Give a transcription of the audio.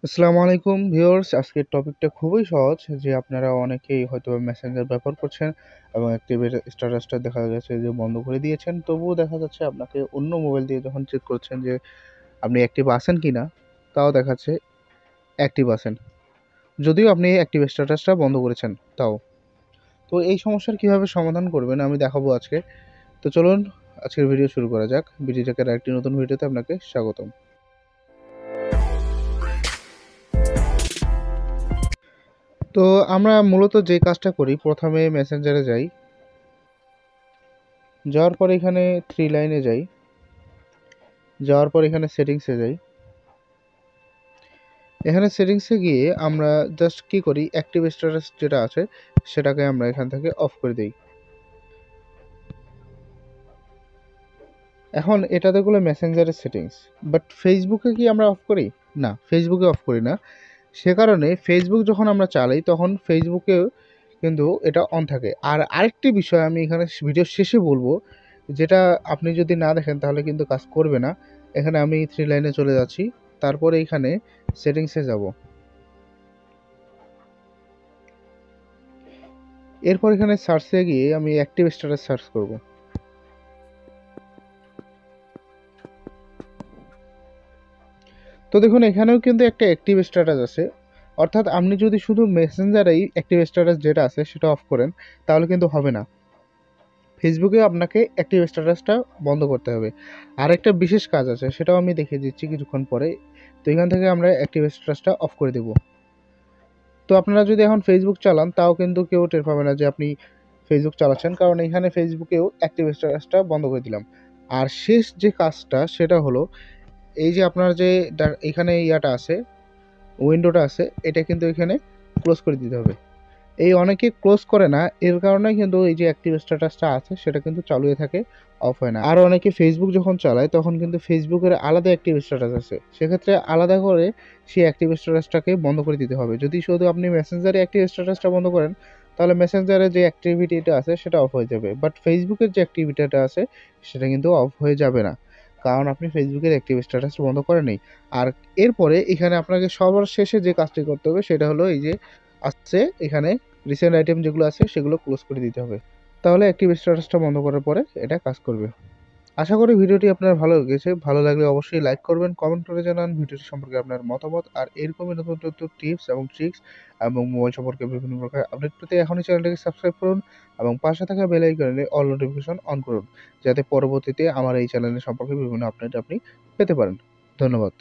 আসসালামু আলাইকুম ভিউয়ার্স, আজকের টপিকটা খুবই সহজ যে আপনারা অনেকেই হয়তোবা মেসেঞ্জার ব্যবহার করছেন এবং অ্যাক্টিভের স্ট্যাটাসটা দেখা গেছে যে বন্ধ করে দিয়েছেন। তবুও দেখা যাচ্ছে আপনাকে অন্য মোবাইল দিয়ে যখন চেক করছেন যে আপনি অ্যাক্টিভ আছেন কিনা, তাও দেখাচ্ছে অ্যাক্টিভ আছেন। যদিও আপনি অ্যাক্টিভ স্ট্যাটাসটা বন্ধ করেছেন তাও। তো এই সমস্যার কিভাবে সমাধান করবেন আমি দেখাবো আজকে। তো চলুন আজকের ভিডিও শুরু করা যাক। বিডি আরেকটি নতুন ভিডিওতে আপনাকে স্বাগতম। তো আমরা মূলত যে কাজটা করি প্রথমে মেসেঞ্জারে যাই। যাওয়ার পর এখানে 3 লাইনে যাই। যাওয়ার পর এখানে সেটিংসে যাই। এখানে সেটিংসে গিয়ে আমরা জাস্ট কি করি, অ্যাক্টিভ স্ট্যাটাস যেটা আছে সেটাকে আমরা এখান থেকে অফ করে দেই। এখন এটাতে গুলো মেসেঞ্জারের সেটিংস, বাট ফেসবুকে কি আমরা অফ করি? না, ফেসবুকে অফ করি না। সে কারণে ফেসবুক যখন আমরা চালাই তখন ফেসবুকেও কিন্তু এটা অন থাকে। আর আরেকটি বিষয় আমি এখানে ভিডিওর শেষে বলবো, যেটা আপনি যদি না দেখেন তাহলে কিন্তু কাজ করবে না। এখানে আমি 3 লাইনে চলে যাচ্ছি, তারপরে এখানে সেটিংসে যাব। এরপর এখানে সার্চে গিয়ে আমি অ্যাক্টিভ স্ট্যাটাস সার্চ করব। তো দেখুন এখানেও কিন্তু একটা অ্যাক্টিভ স্ট্যাটাস আছে। অর্থাৎ আপনি যদি শুধু মেসেঞ্জারেই অ্যাক্টিভ স্ট্যাটাস যেটা আছে সেটা অফ করেন তাহলে কিন্তু হবে না। ফেসবুকে আপনাকে অ্যাক্টিভ স্ট্যাটাসটা বন্ধ করতে হবে। আরেকটা বিশেষ কাজ আছে, সেটাও আমি দেখিয়ে দিচ্ছি কিছুক্ষণ পরে। তো এখান থেকে আমরা অ্যাক্টিভ স্ট্যাটাসটা অফ করে দেব। তো আপনারা যদি এখন ফেসবুক চালান তাও কিন্তু কেউ টের পাবে না যে আপনি ফেসবুক চালাচ্ছেন, কারণ এখানে ফেসবুকেও অ্যাক্টিভ স্ট্যাটাসটা বন্ধ করে দিলাম। আর শেষ যে কাজটা সেটা হলো, এই যে আপনার যে এখানে ইয়াটা আছে, উইন্ডোটা আছে, এটা কিন্তু এখানে ক্লোজ করে দিতে হবে। এই অনেকে ক্লোজ করে না, এর কারণে কিন্তু এই যে অ্যাক্টিভ স্ট্যাটাসটা আছে সেটা কিন্তু চালু হয়ে থাকে, অফ হয় না। আর অনেকে ফেসবুক যখন চালায় তখন কিন্তু ফেসবুকের আলাদা অ্যাক্টিভ স্ট্যাটাস আছে, সেক্ষেত্রে আলাদা করে সেই অ্যাক্টিভ স্ট্যাটাসটাকে বন্ধ করে দিতে হবে। যদি শুধু আপনি মেসেঞ্জারে অ্যাক্টিভ স্ট্যাটাসটা বন্ধ করেন তাহলে মেসেঞ্জারে যে অ্যাক্টিভিটিটা আছে সেটা অফ হয়ে যাবে, বাট ফেসবুকের যে অ্যাক্টিভিটিটা আছে সেটা কিন্তু অফ হয়ে যাবে না, কারণ আপনি ফেসবুকের অ্যাক্টিভ স্ট্যাটাস বন্ধ করেননি। আর এরপরে এখানে আপনাকে সবার শেষে যে কাজটি করতে হবে সেটা হলো, এই যে আসছে এখানে রিসেন্ট আইটেম যেগুলো আছে সেগুলো ক্লোজ করে দিতে হবে। তাহলে অ্যাক্টিভ স্ট্যাটাসটা বন্ধ করার পরে এটা কাজ করবে। আশা করি ভিডিওটি আপনার ভালো লেগেছে। ভালো লাগলে অবশ্যই লাইক করবেন, কমেন্ট করে জানান ভিডিওটি সম্পর্কে আপনার মতামত। আর এরকমই নতুন নতুন টিপস এবং ট্রিক্স এবং মোবাইল সম্পর্কে বিভিন্ন প্রকার আপডেট পেতে এখনই চ্যানেলটিকে সাবস্ক্রাইব করুন এবং পাশে থাকা বেল আইকনে অল নোটিফিকেশন অন করুন, যাতে পরবর্তীতে আমার এই চ্যানেলের সম্পর্কে বিভিন্ন আপডেট আপনি পেতে পারেন। ধন্যবাদ।